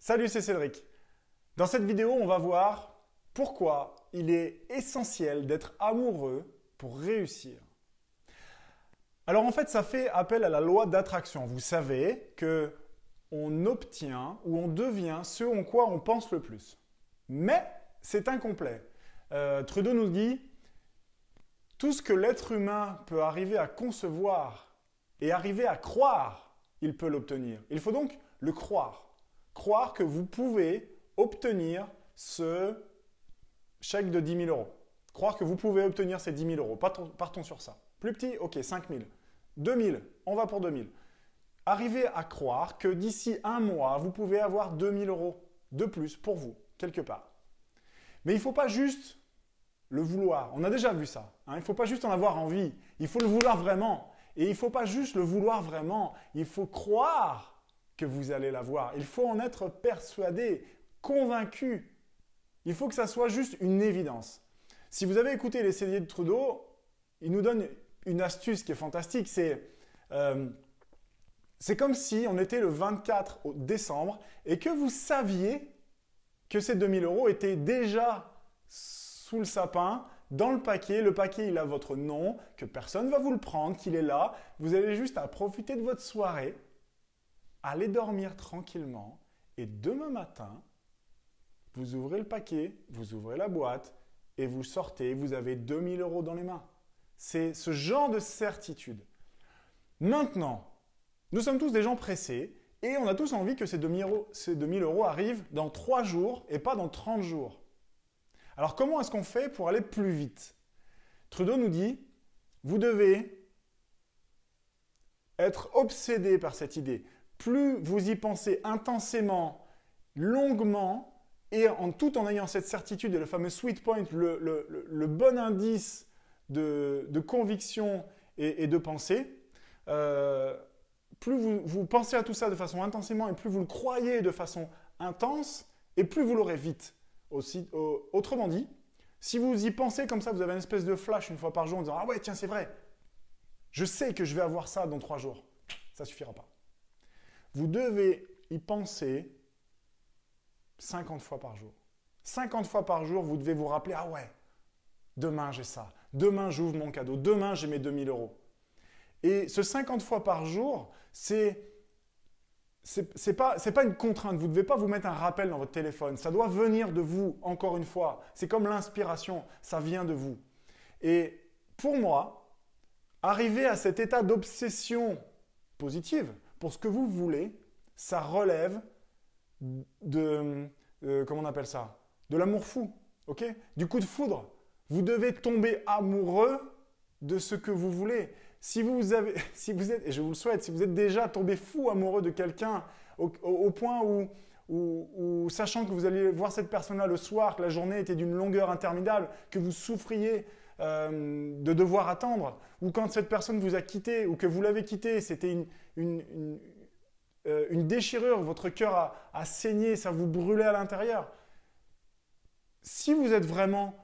Salut, c'est Cédric. Dans cette vidéo, on va voir pourquoi il est essentiel d'être amoureux pour réussir. Alors en fait, ça fait appel à la loi d'attraction. Vous savez que on obtient ou on devient ce en quoi on pense le plus. Mais c'est incomplet. Trudeau nous dit tout ce que l'être humain peut arriver à concevoir et arriver à croire, il peut l'obtenir. Il faut donc le croire. Croire que vous pouvez obtenir ce chèque de 10 000 euros. Croire que vous pouvez obtenir ces 10 000 euros. Partons sur ça. Plus petit, ok, 5 000. 2 000, on va pour 2 000. Arrivez à croire que d'ici un mois, vous pouvez avoir 2 000 euros de plus pour vous, quelque part. Mais il ne faut pas juste le vouloir. On a déjà vu ça. Il ne faut pas juste en avoir envie. Il faut le vouloir vraiment. Et il ne faut pas juste le vouloir vraiment. Il faut croire que vous allez l'avoir. Il faut en être persuadé, convaincu. Il faut que ça soit juste une évidence. Si vous avez écouté les CD de Trudeau, il nous donne une astuce qui est fantastique. C'est comme si on était le 24 décembre et que vous saviez que ces 2 000 euros étaient déjà sous le sapin, dans le paquet. Le paquet, il a votre nom, que personne ne va vous le prendre, qu'il est là. Vous avez juste à profiter de votre soirée, aller dormir tranquillement et demain matin, vous ouvrez le paquet, vous ouvrez la boîte et vous sortez, vous avez 2 000 euros dans les mains. C'est ce genre de certitude. Maintenant, nous sommes tous des gens pressés et on a tous envie que ces 2 000 euros arrivent dans 3 jours et pas dans 30 jours. Alors comment est-ce qu'on fait pour aller plus vite? Trudeau nous dit, vous devez être obsédé par cette idée. Plus vous y pensez intensément, longuement, et tout en ayant cette certitude et le fameux sweet point, le bon indice de conviction et de pensée, plus vous pensez à tout ça de façon intensément et plus vous le croyez de façon intense, et plus vous l'aurez vite. Autrement dit, si vous y pensez comme ça, vous avez une espèce de flash une fois par jour en disant « Ah ouais, tiens, c'est vrai, je sais que je vais avoir ça dans 3 jours. » Ça ne suffira pas. Vous devez y penser 50 fois par jour. 50 fois par jour, vous devez vous rappeler « Ah ouais, demain j'ai ça. Demain j'ouvre mon cadeau. Demain j'ai mes 2 000 euros. » Et ce 50 fois par jour, c'est pas une contrainte. Vous ne devez pas vous mettre un rappel dans votre téléphone. Ça doit venir de vous, encore une fois. C'est comme l'inspiration, ça vient de vous. Et pour moi, arriver à cet état d'obsession positive pour ce que vous voulez, ça relève de, comment on appelle ça? De l'amour fou, ok? Du coup de foudre. Vous devez tomber amoureux de ce que vous voulez. Si vous êtes, et je vous le souhaite, si vous êtes déjà tombé fou amoureux de quelqu'un au point où, sachant que vous allez voir cette personne-là le soir, que la journée était d'une longueur interminable, que vous souffriez de devoir attendre, ou quand cette personne vous a quitté, ou que vous l'avez quitté, c'était une déchirure, votre cœur a saigné, ça vous brûlait à l'intérieur. Si vous êtes vraiment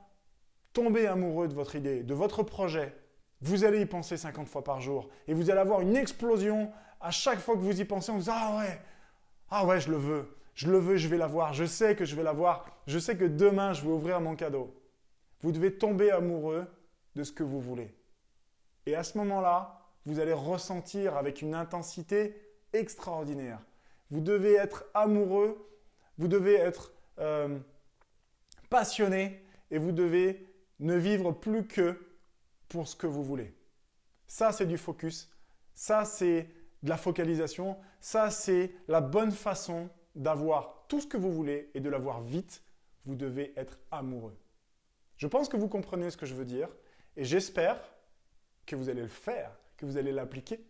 tombé amoureux de votre idée, de votre projet, vous allez y penser 50 fois par jour et vous allez avoir une explosion à chaque fois que vous y pensez en disant « Ah ouais, je le veux, je vais l'avoir, je sais que je vais l'avoir, je sais que demain je vais ouvrir mon cadeau. » Vous devez tomber amoureux de ce que vous voulez. Et à ce moment-là, vous allez ressentir avec une intensité extraordinaire. Vous devez être amoureux, vous devez être passionné et vous devez ne vivre plus que pour ce que vous voulez. Ça, c'est du focus. Ça, c'est de la focalisation. Ça, c'est la bonne façon d'avoir tout ce que vous voulez et de l'avoir vite. Vous devez être amoureux. Je pense que vous comprenez ce que je veux dire et j'espère que vous allez le faire, que vous allez l'appliquer.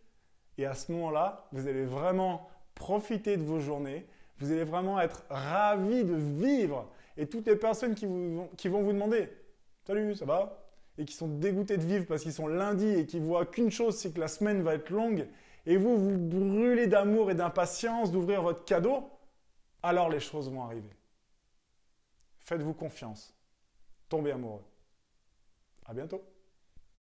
Et à ce moment-là, vous allez vraiment profiter de vos journées. Vous allez vraiment être ravis de vivre. Et toutes les personnes qui vont vous demander « Salut, ça va ?» et qui sont dégoûtés de vivre parce qu'ils sont lundi et qui voient qu'une chose, c'est que la semaine va être longue et vous, vous brûlez d'amour et d'impatience d'ouvrir votre cadeau, alors les choses vont arriver. Faites-vous confiance. Tombez amoureux. À bientôt.